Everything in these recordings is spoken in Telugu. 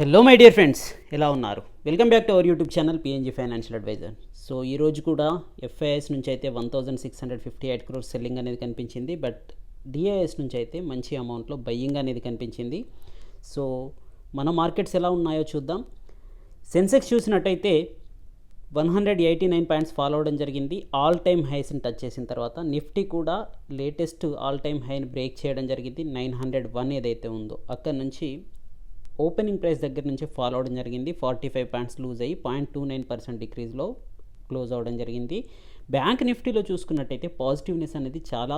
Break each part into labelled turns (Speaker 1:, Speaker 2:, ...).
Speaker 1: హలో మై డియర్ ఫ్రెండ్స్, ఎలా ఉన్నారు? Welcome back to our YouTube channel PNG financial advisor. So ఈరోజు కూడా ఎఫ్ఐఎస్ నుంచి అయితే 1658 crores సెల్లింగ్ అనేది కనిపించింది. బట్ డిఐఎస్ నుంచి అయితే మంచి అమౌంట్లో బయ్యింగ్ అనేది కనిపించింది. సో మన మార్కెట్స్ ఎలా ఉన్నాయో చూద్దాం. సెన్సెక్స్ చూసినట్టయితే 189 పాయింట్స్ ఫాలో అవడం జరిగింది. ఆల్ టైమ్ హైస్ని టచ్ చేసిన తర్వాత నిఫ్టీ కూడా లేటెస్ట్ ఆల్ టైమ్ హైని బ్రేక్ చేయడం జరిగింది. 901 ఏదైతే ఉందో అక్కడ నుంచి ఓపెనింగ్ ప్రైస్ దగ్గర నుంచి ఫాలో అవడం జరిగింది. 45 పాయింట్స్ లూజ్ అయ్యి 0.29% డిక్రీజ్లో క్లోజ్ అవడం జరిగింది. బ్యాంక్ నిఫ్టీలో చూసుకున్నట్టయితే పాజిటివ్నెస్ అనేది చాలా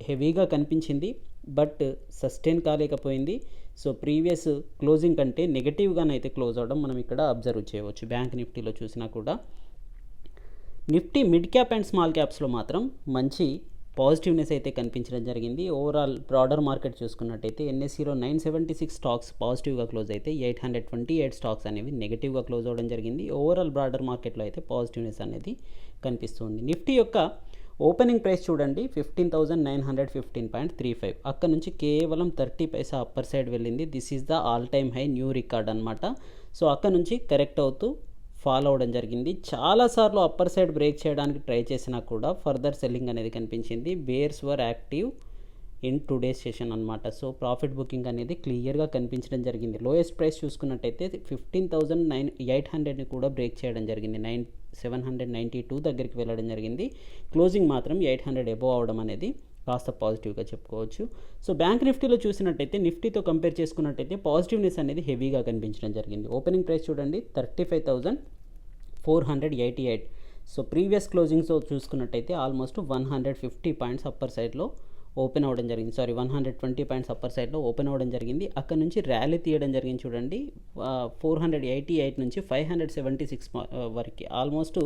Speaker 1: హెవీగా కనిపించింది, బట్ సస్టైన్ కాలేకపోయింది. సో ప్రీవియస్ క్లోజింగ్ కంటే నెగటివ్గానైతే క్లోజ్ అవడం మనం ఇక్కడ అబ్జర్వ్ చేయవచ్చు. బ్యాంక్ నిఫ్టీలో చూసినా కూడా Nifty mid cap and small క్యాప్స్లో మాత్రం మంచి పాజిటివ్నెస్ అయితే కనిపించడం జరిగింది. ఓవరాల్ బ్రాడర్ మార్కెట్ చూసుకున్నట్టయితే ఎన్ఎస్సిలో 976 స్టాక్స్ పాజిటివ్గా క్లోజ్ అయితే 828 స్టాక్స్ అనేవి నెగిటివ్గా క్లోజ్ అవ్వడం జరిగింది. ఓవరాల్ బ్రాడర్ మార్కెట్లో అయితే పాజిటివ్నెస్ అనేది కనిపిస్తుంది. నిఫ్టీ యొక్క ఓపెనింగ్ ప్రైస్ చూడండి 15,915.35. అక్కడ నుంచి కేవలం 30 పైసా అప్పర్ సైడ్ వెళ్ళింది. This is the all time high new record అనమాట. సో అక్కడ నుంచి కరెక్ట్ అవుతూ ఫాలో అవడం జరిగింది. చాలాసార్లు అప్పర్ సైడ్ బ్రేక్ చేయడానికి ట్రై చేసినా కూడా ఫర్దర్ సెల్లింగ్ అనేది కనిపించింది. Bears were active in today's session అనమాట. సో ప్రాఫిట్ బుకింగ్ అనేది క్లియర్గా కనిపించడం జరిగింది. లోయెస్ట్ ప్రైస్ చూసుకున్నట్టయితే 15,800ని కూడా బ్రేక్ చేయడం జరిగింది. 792 దగ్గరికి వెళ్ళడం జరిగింది. క్లోజింగ్ మాత్రం 800 అబోవ్ అవడం అనేది కాస్త పాజిటివ్గా చెప్పుకోవచ్చు. సో బ్యాంక్ నిఫ్టీలో చూసినట్టయితే నిఫ్టీతో కంపేర్ చేసుకున్నట్టయితే పాజిటివ్నెస్ అనేది హెవీగా కనిపించడం జరిగింది. ఓపెనింగ్ ప్రైస్ చూడండి 35,488. సో ప్రీవియస్ క్లోజింగ్స్తో చూసుకున్నట్టయితే ఆల్మోస్ట్ 150 పాయింట్స్ అప్పర్ సైడ్లో ఓపెన్ అవ్వడం జరిగింది. 120 పాయింట్స్ అప్పర్ సైడ్లో ఓపెన్ అవ్వడం జరిగింది. అక్కడ నుంచి ర్యాలీ తీయడం జరిగింది. చూడండి 488 నుంచి 576 వరకు ఆల్మోస్ట్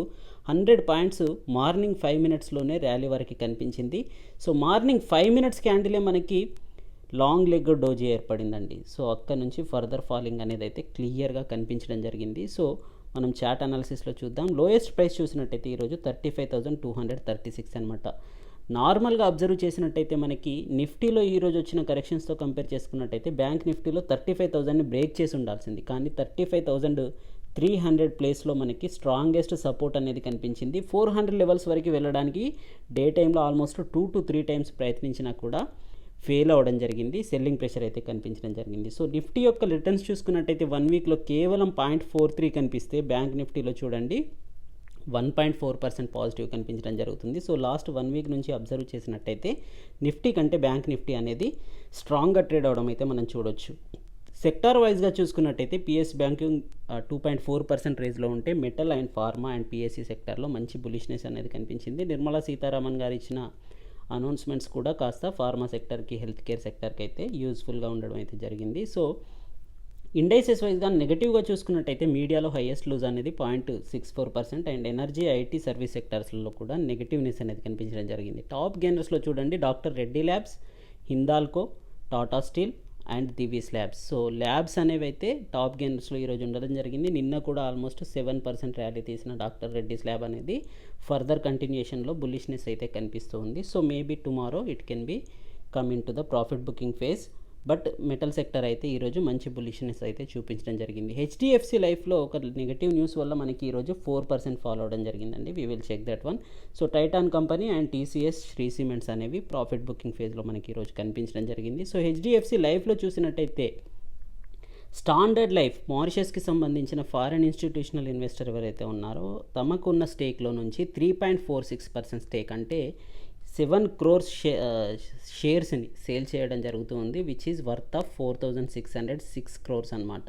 Speaker 1: 100 పాయింట్స్ మార్నింగ్ 5 మినిట్స్లోనే ర్యాలీ వరకు కనిపించింది. సో మార్నింగ్ 5 మినిట్స్ క్యాండిలే మనకి లాంగ్ లెగ్ డోజీ ఏర్పడిందండి. సో అక్కడ నుంచి ఫర్దర్ ఫాలింగ్ అనేది అయితే క్లియర్గా కనిపించడం జరిగింది. సో మనం చార్ట్ అనాలిసిస్లో చూద్దాం. లోయెస్ట్ ప్రైస్ చూసినట్టయితే ఈరోజు 35,236 అనమాట. నార్మల్గా అబ్జర్వ్ చేసినట్టయితే మనకి నిఫ్టీలో ఈరోజు వచ్చిన కరెక్షన్స్తో కంపేర్ చేసుకున్నట్టయితే బ్యాంక్ నిఫ్టీలో 35,000ని బ్రేక్ చేసి ఉండాల్సింది, కానీ 35,300 ప్లేస్లో మనకి స్ట్రాంగెస్ట్ సపోర్ట్ అనేది కనిపించింది. 400 లెవెల్స్ వరకు వెళ్ళడానికి డే టైంలో ఆల్మోస్ట్ 2 to 3 టైమ్స్ ప్రయత్నించినా కూడా ఫెయిల్ అవ్వడం జరిగింది. సెల్లింగ్ ప్రెషర్ అయితే కనిపించడం జరిగింది. సో నిఫ్టీ యొక్క రిటర్న్స్ చూసుకున్నట్టయితే 1 వీక్లో కేవలం 0.43 కనిపిస్తే బ్యాంక్ నిఫ్టీలో చూడండి 1.4% పాజిటివ్ కనిపించడం జరుగుతుంది. సో లాస్ట్ 1 వీక్ నుంచి అబ్జర్వ్ చేసినట్టయితే నిఫ్టీ కంటే బ్యాంక్ నిఫ్టీ అనేది స్ట్రాంగ్గా ట్రేడ్ అవడం అయితే మనం చూడొచ్చు. సెక్టార్ వైజ్గా చూసుకున్నట్టయితే పిఎస్ బ్యాంకింగ్ 2.4% రేజ్లో ఉంటే metal and pharma and PSC సెక్టార్లో మంచి బులిష్నెస్ అనేది కనిపించింది. నిర్మలా సీతారామన్ గారు ఇచ్చిన అనౌన్స్మెంట్స్ కూడా కాస్త ఫార్మా సెక్టర్కి, హెల్త్ కేర్ సెక్టర్కి అయితే యూజ్ఫుల్గా ఉండడం అయితే జరిగింది. సో ఇండైసెస్ వైజ్గా నెగిటివ్గా చూసుకున్నట్టయితే మీడియాలో హైయెస్ట్ లూజ్ అనేది 0.64% అండ్ ఎనర్జీ, ఐటీ, సర్వీస్ సెక్టర్స్లో కూడా నెగిటివ్నెస్ అనేది కనిపించడం జరిగింది. టాప్ గెయినర్స్లో చూడండి doctor Reddy labs, Hindalco, Tata steel and Divi's labs. So labs అనేవి అయితే టాప్ గెయినర్స్లో ఈరోజు ఉండడం జరిగింది. నిన్న కూడా ఆల్మోస్ట్ 7% ర్యాలీ తీసిన డాక్టర్ రెడ్డిస్ ల్యాబ్ అనేది ఫర్దర్ కంటిన్యూషన్లో బులిష్నెస్ అయితే కనిపిస్తుంది. So maybe tomorrow it can be come in to the profit booking phase. But metal sector అయితే ఈరోజు మంచి బులిష్నెస్ అయితే చూపించడం జరిగింది. హెచ్డిఎఫ్సి లైఫ్లో ఒక నెగటివ్ న్యూస్ వల్ల మనకి ఈరోజు 4% ఫాలో అవడం జరిగిందండి. We will check that one. So Titan company and TCS, Shree cements అనేవి ప్రాఫిట్ బుకింగ్ ఫేజ్లో మనకి ఈరోజు కనిపించడం జరిగింది. సో హెచ్డిఎఫ్సి లైఫ్లో చూసినట్టయితే స్టాండర్డ్ లైఫ్ మారిషస్కి సంబంధించిన ఫారెన్ ఇన్స్టిట్యూషనల్ ఇన్వెస్టర్ ఎవరైతే ఉన్నారో తమకున్న స్టేక్లో నుంచి 3.46% స్టేక్ అంటే 7 crores షేర్స్ని సేల్ చేయడం జరుగుతుంది, which is worth of 4,606 crores అనమాట.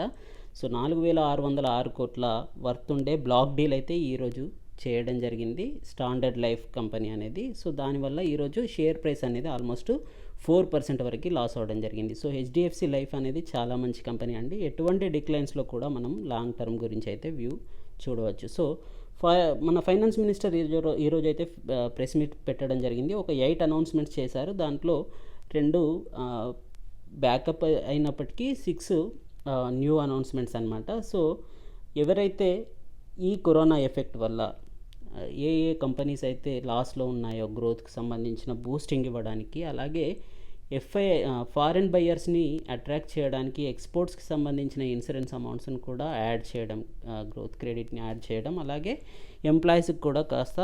Speaker 1: సో 4,606 కోట్ల వర్త్ ఉండే బ్లాక్ డీల్ అయితే ఈరోజు చేయడం జరిగింది స్టాండర్డ్ లైఫ్ కంపెనీ అనేది. సో దానివల్ల ఈరోజు షేర్ ప్రైస్ అనేది ఆల్మోస్ట్ 4% వరకు లాస్ అవ్వడం జరిగింది. సో హెచ్డిఎఫ్సి లైఫ్ అనేది చాలా మంచి కంపెనీ అండి. ఎటువంటి డిక్లైన్స్లో కూడా మనం లాంగ్ టర్మ్ గురించి అయితే వ్యూ చూడవచ్చు. సో మన ఫైనాన్స్ మినిస్టర్ ఈరోజు అయితే ప్రెస్ మీట్ పెట్టడం జరిగింది. ఒక 8 అనౌన్స్మెంట్స్ చేశారు. దాంట్లో 2 బ్యాకప్ అయినప్పటికీ 6 న్యూ అనౌన్స్మెంట్స్ అనమాట. సో ఎవరైతే ఈ కరోనా ఎఫెక్ట్ వల్ల ఏ కంపెనీస్ అయితే లాస్లో ఉన్నాయో గ్రోత్కి సంబంధించిన బూస్టింగ్ ఇవ్వడానికి, అలాగే ఫారెన్ బయ్యర్స్ని అట్రాక్ట్ చేయడానికి ఎక్స్పోర్ట్స్కి సంబంధించిన ఇన్సూరెన్స్ అమౌంట్స్ని కూడా యాడ్ చేయడం, గ్రోత్ క్రెడిట్ని యాడ్ చేయడం, అలాగే ఎంప్లాయీస్కి కూడా కాస్త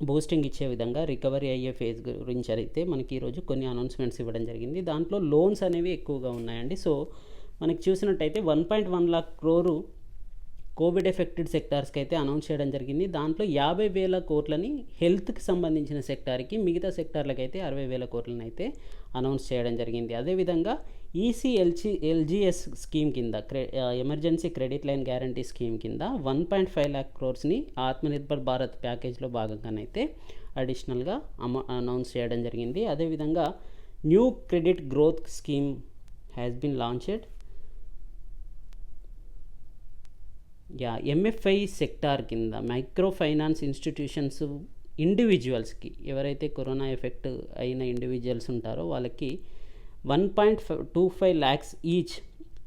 Speaker 1: బూస్టింగ్ ఇచ్చే విధంగా రికవరీ అయ్యే ఫేజ్ గురించి అయితే మనకి ఈరోజు కొన్ని అనౌన్స్మెంట్స్ ఇవ్వడం జరిగింది. దాంట్లో లోన్స్ అనేవి ఎక్కువగా ఉన్నాయండి. సో మనకి చూసినట్టయితే 1.1 lakh crore కోవిడ్ ఎఫెక్టెడ్ సెక్టార్స్కి అయితే అనౌన్స్ చేయడం జరిగింది. దాంట్లో 50,000 కోట్లని హెల్త్కి సంబంధించిన సెక్టార్కి, మిగతా సెక్టార్లకు అయితే 60,000 కోట్లని అయితే అనౌన్స్ చేయడం జరిగింది. అదేవిధంగా ECLGS స్కీమ్ కింద emergency credit line guarantee scheme కింద 1.5 lakh crores ఆత్మనిర్భర్ భారత్ ప్యాకేజ్లో భాగంగానైతే అడిషనల్గా అనౌన్స్ చేయడం జరిగింది. అదేవిధంగా new credit growth scheme has been launched. MFI sector కింద మైక్రో ఫైనాన్స్ ఇన్స్టిట్యూషన్స్ ఇండివిజువల్స్కి, ఎవరైతే కరోనా ఎఫెక్ట్ అయిన ఇండివిజువల్స్ ఉంటారో వాళ్ళకి 1.25 lakhs ఈచ్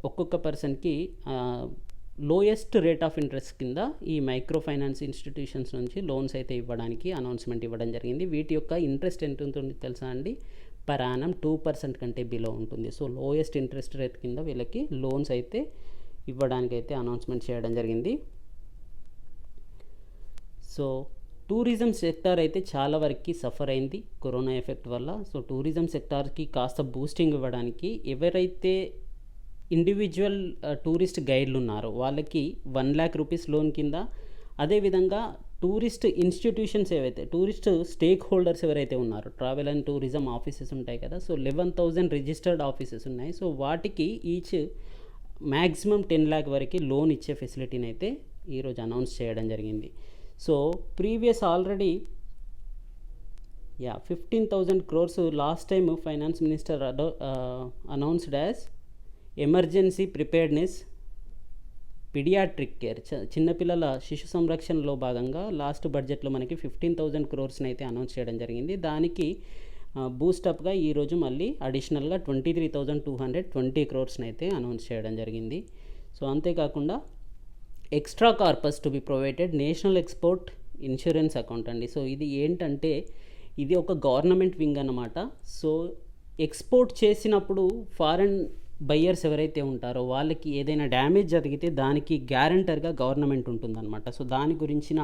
Speaker 1: ఒక్కొక్క పర్సన్కి లోయెస్ట్ రేట్ ఆఫ్ ఇంట్రెస్ట్ కింద ఈ మైక్రో ఫైనాన్స్ ఇన్స్టిట్యూషన్స్ నుంచి లోన్స్ అయితే ఇవ్వడానికి అనౌన్స్మెంట్ ఇవ్వడం జరిగింది. వీటి యొక్క ఇంట్రెస్ట్ ఎంత ఉంటుంది తెలుసా అండి? పర్ యానం 2% కంటే బిలో ఉంటుంది. సో లోయెస్ట్ ఇంట్రెస్ట్ రేట్ కింద వీళ్ళకి లోన్స్ అయితే ఇవ్వడానికైతే అనౌన్స్మెంట్ చేయడం జరిగింది. సో టూరిజం సెక్టార్ అయితే చాలా వరకు సఫర్ అయింది కరోనా ఎఫెక్ట్ వల్ల. సో టూరిజం సెక్టార్కి కాస్త బూస్టింగ్ ఇవ్వడానికి ఎవరైతే ఇండివిజువల్ టూరిస్ట్ గైడ్లు ఉన్నారో వాళ్ళకి 1 lakh rupees లోన్ కింద, అదేవిధంగా టూరిస్ట్ ఇన్స్టిట్యూషన్స్ ఏవైతే టూరిస్ట్ స్టేక్ హోల్డర్స్ ఎవరైతే ఉన్నారో, ట్రావెల్ అండ్ టూరిజం ఆఫీసెస్ ఉంటాయి కదా, సో 11,000 రిజిస్టర్డ్ ఆఫీసెస్ ఉన్నాయి. సో వాటికి ఈచ్ మ్యాక్సిమం 10 lakh వరకు లోన్ ఇచ్చే ఫెసిలిటీని అయితే ఈరోజు అనౌన్స్ చేయడం జరిగింది. So previous already 15,000 crores last time finance minister announced as emergency preparedness paediatric care, చిన్నపిల్లల శిశు సంరక్షణలో భాగంగా లాస్ట్ బడ్జెట్లో మనకి 15,000 crores అయితే అనౌన్స్ చేయడం జరిగింది. దానికి బూస్టప్గా ఈరోజు మళ్ళీ అడిషనల్గా 23,220 crores అయితే అనౌన్స్ చేయడం జరిగింది. సో అంతేకాకుండా extra corpus to be provided national export insurance account అండి. సో ఇది ఏంటంటే ఇది ఒక గవర్నమెంట్ వింగ్ అన్నమాట. సో ఎక్స్పోర్ట్ చేసినప్పుడు ఫారెన్ బయ్యర్స్ ఎవరైతే ఉంటారో వాళ్ళకి ఏదైనా డ్యామేజ్ జరిగితే దానికి గ్యారంటర్గా గవర్నమెంట్ ఉంటుందన్నమాట. సో దాని గురించిన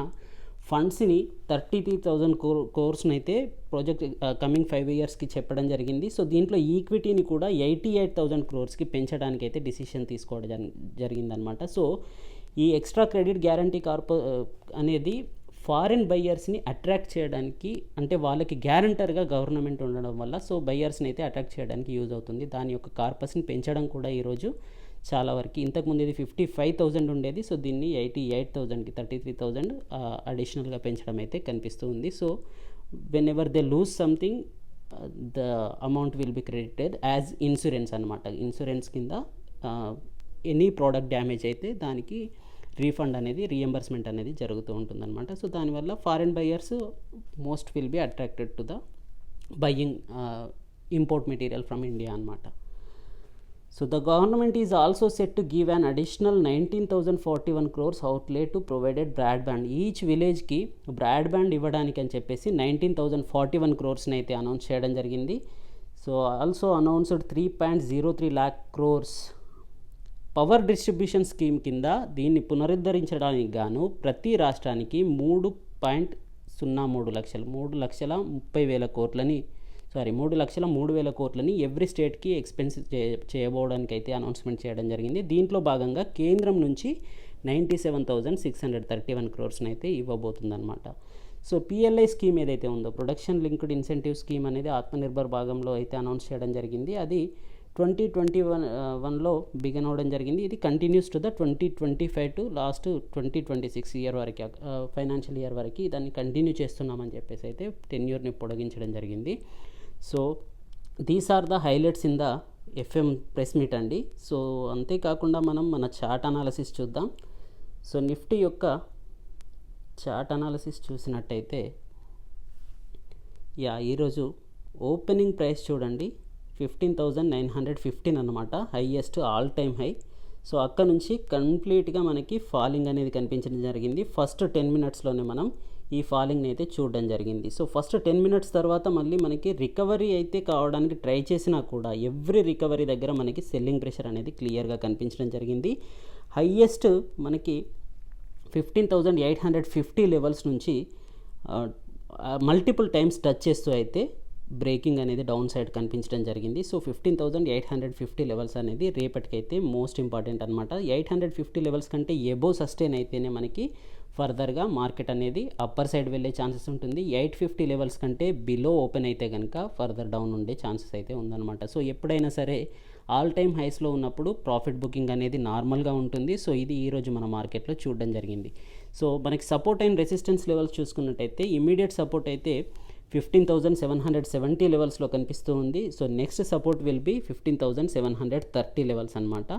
Speaker 1: ఫండ్స్ని 33,000 crores అయితే ప్రాజెక్ట్ కమింగ్ 5 yearsకి చెప్పడం జరిగింది. సో దీంట్లో ఈక్విటీని కూడా 88,000 crores పెంచడానికి అయితే డిసిషన్ తీసుకోవడం జరిగిందనమాట. సో ఈ ఎక్స్ట్రా క్రెడిట్ గ్యారంటీ అనేది ఫారిన్ బయ్యర్స్ని అట్రాక్ట్ చేయడానికి, అంటే వాళ్ళకి గ్యారంటర్గా గవర్నమెంట్ ఉండడం వల్ల సో బయ్యర్స్ని అయితే అట్రాక్ట్ చేయడానికి యూజ్ అవుతుంది. దాని యొక్క కార్పస్ని పెంచడం కూడా ఈరోజు చాలా వరకు, ఇంతకుముందు ఇది 55,000 ఉండేది. సో దీన్ని 88,000కి 33,000 అడిషనల్గా పెంచడం అయితే కనిపిస్తూ ఉంది. So when ever they lose something the amount will be credited as insurance అనమాట. ఇన్సూరెన్స్ కింద ఎనీ ప్రోడక్ట్ డ్యామేజ్ అయితే దానికి రీఫండ్ అనేది, రీఎంబర్స్మెంట్ అనేది జరుగుతూ ఉంటుందన్నమాట. సో దానివల్ల foreign buyers most will be attracted to the buying import material from India అనమాట. So the government is also set to give an additional 19,041 crores outlay to provided broadband. Each విలేజ్కి బ్రాడ్బ్యాండ్ ఇవ్వడానికి అని చెప్పేసి 19,041 crores అయితే అనౌన్స్ చేయడం జరిగింది. So also announced 3.03 lakh crores power distribution scheme కింద దీన్ని పునరుద్ధరించడానికి గాను ప్రతి రాష్ట్రానికి 3.03 లక్షలు 3,30,000 కోట్లని 3,03,000 కోట్లని ఎవ్రీ స్టేట్కి ఎక్స్పెన్స్ చేయబోవడానికి అయితే అనౌన్స్మెంట్ చేయడం జరిగింది. దీంట్లో భాగంగా కేంద్రం నుంచి 97,631 crores అయితే ఇవ్వబోతుందన్నమాట. సో PLI స్కీమ్ ఏదైతే ఉందో, ప్రొడక్షన్ లింక్డ్ ఇన్సెంటివ్ స్కీమ్ అనేది ఆత్మనిర్భర్ భాగంలో అయితే అనౌన్స్ చేయడం జరిగింది. అది 2021లో బిగిన్ అవ్వడం జరిగింది. ఇది continues to the 2025 to last 2026 year వరకు, ఫైనాన్షియల్ ఇయర్ వరకు దాన్ని కంటిన్యూ చేస్తున్నామని చెప్పేసి అయితే టెన్యూర్ని పొడిగించడం జరిగింది. So these are the highlights in the FM press meet అండి. సో అంతేకాకుండా మనం మన చార్ట్ అనాలిసిస్ చూద్దాం. సో నిఫ్టీ యొక్క చార్ట్ అనాలిసిస్ చూసినట్టయితే ఈరోజు ఓపెనింగ్ ప్రైస్ చూడండి 15,915 అన్నమాట, highest all time high. So అక్కడ నుంచి కంప్లీట్గా మనకి ఫాలింగ్ అనేది కనిపించడం జరిగింది. ఫస్ట్ 10 మినిట్స్లోనే మనం ఈ ఫాలింగ్ని అయితే చూడడం జరిగింది. సో ఫస్ట్ 10 మినిట్స్ తర్వాత మళ్ళీ మనకి రికవరీ అయితే కావడానికి ట్రై చేసినా కూడా ఎవ్రీ రికవరీ దగ్గర మనకి సెల్లింగ్ ప్రెషర్ అనేది క్లియర్గా కనిపించడం జరిగింది. హైయెస్ట్ మనకి 15,850 లెవెల్స్ నుంచి మల్టిపుల్ టైమ్స్ టచ్ చేస్తూ అయితే బ్రేకింగ్ అనేది డౌన్ సైడ్ కనిపించడం జరిగింది. సో 15,850 లెవెల్స్ అనేది రేపటికైతే మోస్ట్ ఇంపార్టెంట్ అనమాట. 850 లెవెల్స్ కంటే ఎబో సస్టైన్ అయితేనే మనకి ఫర్దర్గా మార్కెట్ అనేది అప్పర్ సైడ్ వెళ్ళే ఛాన్సెస్ ఉంటుంది. 850 లెవెల్స్ కంటే బిలో ఓపెన్ అయితే కనుక ఫర్దర్ డౌన్ ఉండే ఛాన్సెస్ అయితే ఉందన్నమాట. సో ఎప్పుడైనా సరే ఆల్ టైమ్ హైస్లో ఉన్నప్పుడు ప్రాఫిట్ బుకింగ్ అనేది నార్మల్గా ఉంటుంది. సో ఇది ఈరోజు మన మార్కెట్లో చూడడం జరిగింది. సో మనకి సపోర్ట్ అండ్ రెసిస్టెన్స్ లెవెల్స్ చూసుకున్నట్టయితే ఇమీడియట్ సపోర్ట్ అయితే 15,770 లెవెల్స్లో కనిపిస్తూ ఉంది. So next support will be 15,730 levels అనమాట.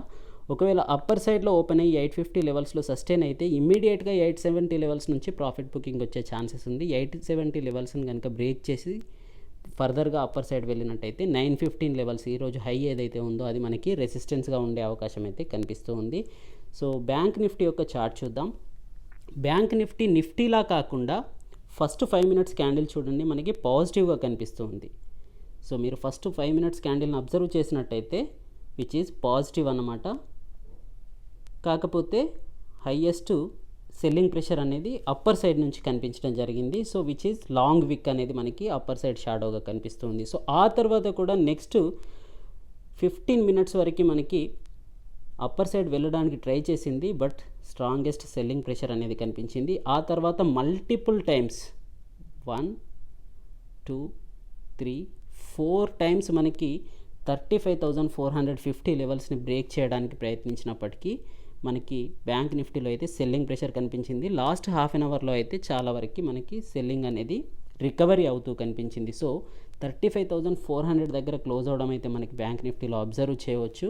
Speaker 1: ఒకవేళ అప్పర్ సైడ్లో ఓపెన్ అయ్యి 850 లెవెల్స్లో సస్టైన్ అయితే ఇమ్మీడియట్గా 870 లెవెల్స్ నుంచి ప్రాఫిట్ బుకింగ్ వచ్చే ఛాన్సెస్ ఉంది. 870 లెవెల్స్ని కనుక బ్రేక్ చేసి ఫర్దర్గా అప్పర్ సైడ్ వెళ్ళినట్టయితే 915 లెవెల్స్ ఈరోజు హై ఏదైతే ఉందో అది మనకి రెసిస్టెన్స్గా ఉండే అవకాశం అయితే కనిపిస్తూ ఉంది. సో బ్యాంక్ నిఫ్టీ యొక్క చార్ట్ చూద్దాం. బ్యాంక్ నిఫ్టీలా కాకుండా ఫస్ట్ 5 మినిట్స్ క్యాండిల్ చూడండి, మనకి పాజిటివ్గా కనిపిస్తూ ఉంది. సో మీరు ఫస్ట్ 5 మినిట్స్ క్యాండిల్ని అబ్జర్వ్ చేసినట్టయితే విచ్ ఈజ్ పాజిటివ్ అన్నమాట. కాకపోతే హైయెస్ట్ సెల్లింగ్ ప్రెషర్ అనేది అప్పర్ సైడ్ నుంచి కనిపించడం జరిగింది. సో విచ్ ఈజ్ లాంగ్ విక్ అనేది మనకి అప్పర్ సైడ్ షాడోగా కనిపిస్తుంది. సో ఆ తర్వాత కూడా నెక్స్ట్ 15 మినిట్స్ వరకు మనకి అప్పర్ సైడ్ వెళ్ళడానికి ట్రై చేసింది, బట్ స్ట్రాంగెస్ట్ సెల్లింగ్ ప్రెషర్ అనేది కనిపించింది. ఆ తర్వాత మల్టిపుల్ టైమ్స్ 1 2 3 4 టైమ్స్ మనకి 35,450 లెవెల్స్ని బ్రేక్ చేయడానికి ప్రయత్నించినప్పటికీ మనకి బ్యాంక్ నిఫ్టీలో అయితే సెల్లింగ్ ప్రెషర్ కనిపించింది. లాస్ట్ హాఫ్ అన్ అవర్లో అయితే చాలా వరకు మనకి సెల్లింగ్ అనేది రికవరీ అవుతూ కనిపించింది. సో 35,400 దగ్గర క్లోజ్ అవడం అయితే మనకి బ్యాంక్ నిఫ్టీలో అబ్జర్వ్ చేయవచ్చు.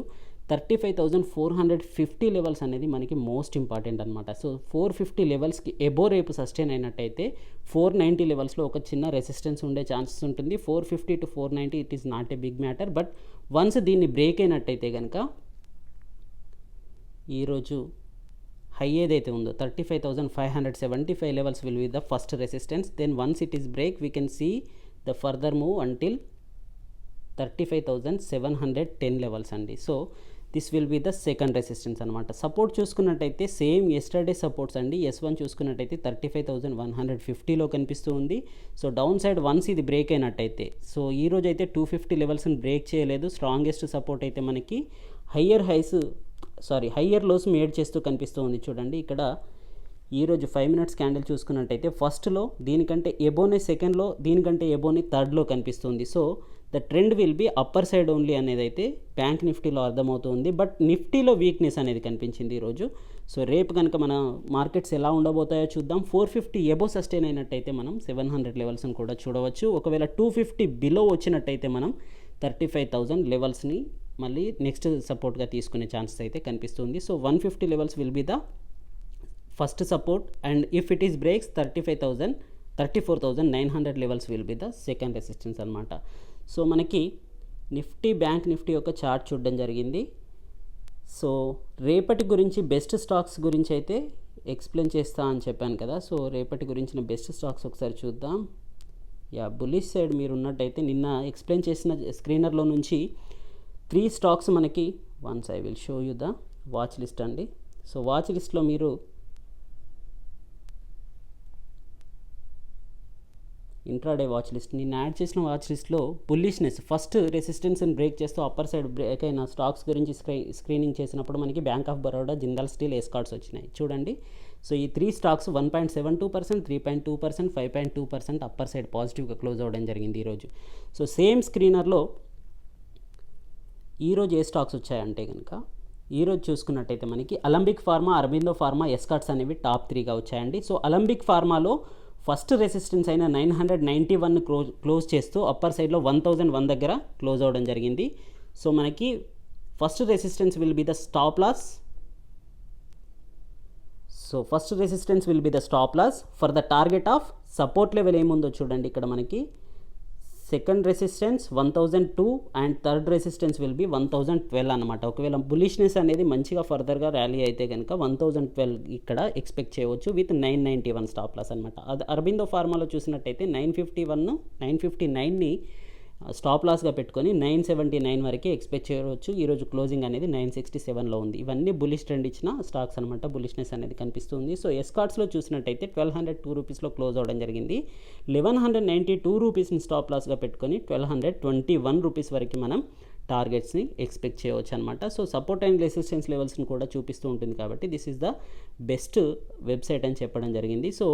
Speaker 1: 35,450 లెవెల్స్ అనేది మనకి మోస్ట్ ఇంపార్టెంట్ అనమాట. సో 450 లెవెల్స్కి ఎబో రేపు సస్టైన్ అయినట్టయితే 490 లెవెల్స్లో ఒక చిన్న రెసిస్టెన్స్ ఉండే ఛాన్సెస్ ఉంటుంది. 450 to 490 it is not a big matter. But once దీన్ని బ్రేక్ అయినట్టయితే కనుక ఈరోజు హై ఏదైతే ఉందో 35,575 levels will be the first resistance. Then once it is break we can see the further move until 35,710 levels అండి. So this will be the second resistance అనమాట. సపోర్ట్ చూసుకున్నట్టయితే సేమ్ ఎస్టర్డే సపోర్ట్స్ అండి. S1 చూసుకున్నట్టయితే 35,150లో కనిపిస్తూ ఉంది. సో డౌన్ సైడ్ వన్స్ ఇది బ్రేక్ అయినట్టయితే, సో ఈరోజు అయితే 250 లెవెల్స్ని బ్రేక్ చేయలేదు. స్ట్రాంగెస్ట్ సపోర్ట్ అయితే మనకి హయ్యర్ లోస్ మేడ్ చేస్తూ కనిపిస్తూ ఉంది. చూడండి ఇక్కడ ఈరోజు 5 మినిట్స్ క్యాండిల్ చూసుకున్నట్టయితే ఫస్ట్లో దీనికంటే ఎబోనే సెకండ్లో, దీనికంటే ఎబోని థర్డ్లో కనిపిస్తుంది. So the trend will be upper side only అనేది అయితే బ్యాంక్ నిఫ్టీలో అర్థమవుతుంది. బట్ నిఫ్టీలో వీక్నెస్ అనేది కనిపించింది ఈరోజు. సో రేపు కనుక మన మార్కెట్స్ ఎలా ఉండబోతాయో చూద్దాం. 450 ఎబో సస్టైన్ అయినట్టయితే మనం 700 లెవెల్స్ని కూడా చూడవచ్చు. ఒకవేళ 250 బిలో వచ్చినట్టయితే మనం 35,000 లెవెల్స్ని మళ్ళీ నెక్స్ట్ సపోర్ట్గా తీసుకునే ఛాన్సెస్ అయితే కనిపిస్తుంది. So 150 levels will be the first support and if it is breaks 34,900 levels will be the second resistance అనమాట. సో మనకి బ్యాంక్ నిఫ్టీ యొక్క చార్ట్ చూడడం జరిగింది. సో రేపటి గురించి బెస్ట్ స్టాక్స్ గురించి అయితే ఎక్స్ప్లెయిన్ చేస్తా అని చెప్పాను కదా. సో రేపటి గురించిన బెస్ట్ స్టాక్స్ ఒకసారి చూద్దాం. బుల్లిష్ సైడ్ మీరు ఉన్నట్టయితే నిన్న ఎక్స్ప్లెయిన్ చేసిన స్క్రీనర్లో నుంచి 3 స్టాక్స్ మనకి once I will show you the watch list అండి. సో వాచ్ లిస్ట్లో మీరు ఇంట్రాడే వాచ్ లిస్ట్ నేను యాడ్ చేసిన వాచ్ లిస్ట్లో బుల్లిష్నెస్ ఫస్ట్ రెసిస్టెన్స్ని బ్రేక్ చేస్తూ అప్పర్ సైడ్ బ్రేక్ అయిన స్టాక్స్ గురించి స్క్రీనింగ్ చేసినప్పుడు మనకి bank of Baroda, Jindal steel, escorts వచ్చినాయి చూడండి. సో ఈ 3 స్టాక్స్ 1.72%, 3.2%, 5.2% అప్పర్ సైడ్ పాజిటివ్గా క్లోజ్ అవ్వడం జరిగింది ఈరోజు. సో సేమ్ స్క్రీనర్లో ఈరోజు ఏ స్టాక్స్ వచ్చాయంటే కనుక ఈరోజు చూసుకున్నట్టయితే మనకి Alembic pharma, Aurobindo pharma, escorts అనేవి టాప్ 3గా వచ్చాయండి. సో అలంబిక్ ఫార్మాలో ఫస్ట్ రెసిస్టెన్స్ అయిన 991 క్లోజ్ చేస్తూ అప్పర్ సైడ్లో 1001 దగ్గర క్లోజ్ అవ్వడం జరిగింది. సో మనకి first resistance will be the stop loss. So first resistance will be the stop loss for the target of support level ఏముందో చూడండి. ఇక్కడ మనకి second resistance 1002 and third resistance will be 1012 అనమాట. ఒకవేళ బులిష్నెస్ అనేది మంచిగా ఫర్దర్గా ర్యాలీ అయితే కనుక 1012 ఇక్కడ ఎక్స్పెక్ట్ చేయవచ్చు విత్ 991 స్టాప్ లాస్ అనమాట. అది అరబిందో ఫార్మాలో చూసినట్టయితే 959ని స్టాప్ లాస్గా పెట్టుకొని 979 వరకు ఎక్స్పెక్ట్ చేయవచ్చు. ఈరోజు క్లోజింగ్ అనేది 967లో ఉంది. ఇవన్నీ బులిష్ ట్రెండ్ ఇచ్చిన స్టాక్స్ అనమాట. బులిష్నెస్ అనేది కనిపిస్తుంది. సో ఎస్కార్ట్స్లో చూసినట్టయితే 1202 రూపీస్లో క్లోజ్ అవ్వడం జరిగింది. 1192 రూపీస్ని స్టాప్ లాస్గా పెట్టుకొని 1221 రూపీస్ వరకు మనం టార్గెట్స్ని ఎక్స్పెక్ట్ చేయవచ్చు అనమాట. సో సపోర్ట్ అండ్ రెసిస్టెన్స్ లెవెల్స్ని కూడా చూపిస్తూ ఉంటుంది కాబట్టి this is the best website అని చెప్పడం జరిగింది. సో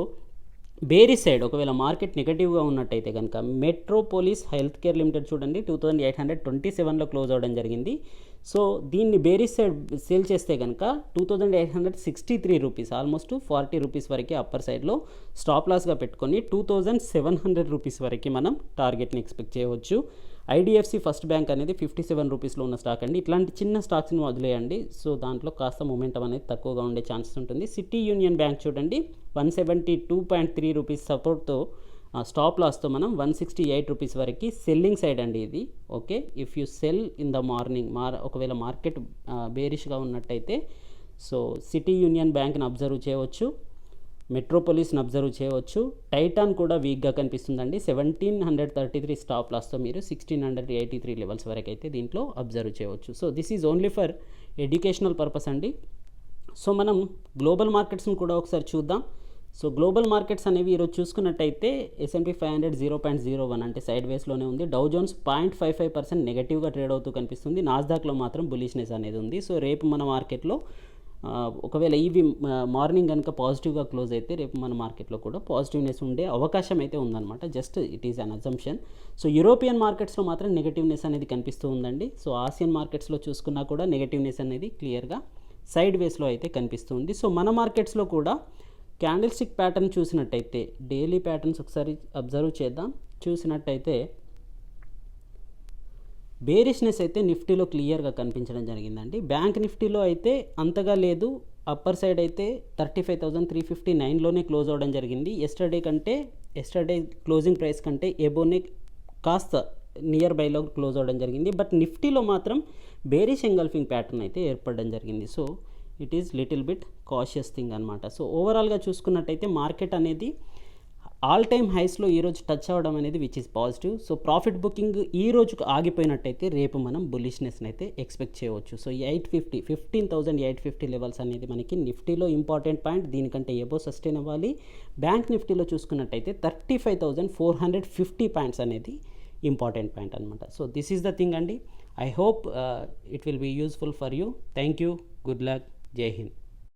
Speaker 1: బేరిష్ సైడ్ ఒకవేళ మార్కెట్ నెగటివ్గా ఉన్నట్టయితే కనుక మెట్రోపోలిస్ హెల్త్ కేర్ లిమిటెడ్ చూడండి 2827లో క్లోజ్ అవ్వడం జరిగింది. సో దీన్ని బేరిష్ సైడ్ సేల్ చేస్తే కనుక 2863 రూపీస్, ఆల్మోస్ట్ 40 రూపీస్ వరకు అప్పర్ సైడ్లో స్టాప్ లాస్గా పెట్టుకొని 2700 రూపీస్ వరకు మనం టార్గెట్ని ఎక్స్పెక్ట్ చేయవచ్చు. ఐడిఎఫ్సి ఫస్ట్ బ్యాంక్ అనేది 57 రూపీస్లో ఉన్న స్టాక్ అండి. ఇట్లాంటి చిన్న స్టాక్స్ని వదిలేయండి. సో దాంట్లో కాస్త మొమెంటం అనేది తక్కువగా ఉండే ఛాన్సెస్ ఉంటుంది. సిటీ యూనియన్ బ్యాంక్ చూడండి 172.3 రూపీస్ సపోర్ట్తో స్టాప్ లాస్తో మనం 168 రూపీస్ వరకు సెల్లింగ్ సైడ్ అండి ఇది. Okay, if you cell in the morning ఒకవేళ మార్కెట్ బేరిష్గా ఉన్నట్టయితే సో సిటీ యూనియన్ బ్యాంక్ని అబ్జర్వ్ చేయవచ్చు, మెట్రోపోలిస్ని అబ్జర్వ్ చేయవచ్చు. టైటాన్ కూడా వీక్గా కనిపిస్తుందండి. 1733 స్టాప్ లాస్తో మీరు 1683 లెవెల్స్ వరకు అయితే దీంట్లో అబ్జర్వ్ చేయవచ్చు. So this is only for educational purpose అండి. సో మనం గ్లోబల్ మార్కెట్స్ని కూడా ఒకసారి చూద్దాం. సో గ్లోబల్ మార్కెట్స్ అనేవి ఈరోజు చూసుకున్నట్టయితే S&P 500 0.01 అంటే సైడ్ వేస్లోనే ఉంది. డౌ జోన్స్ 0.55% నెగటివ్గా ట్రేడ్ అవుతూ కనిపిస్తుంది. నాస్డాక్లో మాత్రం బులిష్నెస్ అనేది ఉంది. సో రేపు మన మార్కెట్లో ఒకవేళ ఇవి మార్నింగ్ కనుక పాజిటివ్గా క్లోజ్ అయితే రేపు మన మార్కెట్లో కూడా పాజిటివ్నెస్ ఉండే అవకాశం అయితే ఉందన్నమాట. Just it is an assumption. So European మార్కెట్స్లో మాత్రం నెగటివ్నెస్ అనేది కనిపిస్తూ ఉందండి. సో ఆసియన్ మార్కెట్స్లో చూసుకున్నా కూడా నెగటివ్నెస్ అనేది క్లియర్గా సైడ్ వేస్లో అయితే కనిపిస్తుంది. సో మన మార్కెట్స్లో కూడా క్యాండిల్ స్టిక్ ప్యాటర్న్ చూసినట్టయితే డైలీ ప్యాటర్న్స్ ఒకసారి అబ్జర్వ్ చేద్దాం. చూసినట్టయితే బేరిష్నెస్ అయితే నిఫ్టీలో క్లియర్గా కనిపించడం జరిగిందండి. బ్యాంక్ నిఫ్టీలో అయితే అంతగా లేదు. అప్పర్ సైడ్ అయితే 35,359లోనే క్లోజ్ అవ్వడం జరిగింది. ఎస్టర్డే క్లోజింగ్ ప్రైస్ కంటే ఎబోనే కాస్త నియర్ బైలో క్లోజ్ అవ్వడం జరిగింది. బట్ నిఫ్టీలో మాత్రం బేరిష్ ఎంగల్ఫింగ్ ప్యాటర్న్ అయితే ఏర్పడడం జరిగింది. So it is little bit cautious thing అనమాట. సో ఓవరాల్గా చూసుకున్నట్టయితే మార్కెట్ అనేది ఆల్ టైమ్ హైస్లో ఈరోజు టచ్ అవ్వడం అనేది which is positive. So profit booking ఈ రోజుకు ఆగిపోయినట్టయితే రేపు మనం బులిష్నెస్ని అయితే ఎక్స్పెక్ట్ చేయవచ్చు. సో 15,850 లెవెల్స్ అనేది మనకి నిఫ్టీలో ఇంపార్టెంట్ పాయింట్. దీనికంటే ఎబో సస్టైన్ అవ్వాలి. బ్యాంక్ నిఫ్టీలో చూసుకున్నట్టయితే 35,450 పాయింట్స్ అనేది ఇంపార్టెంట్ పాయింట్ అనమాట. So this is the thing అండి. I hope it will be useful for you. Thank you. Good luck. జై హింద్.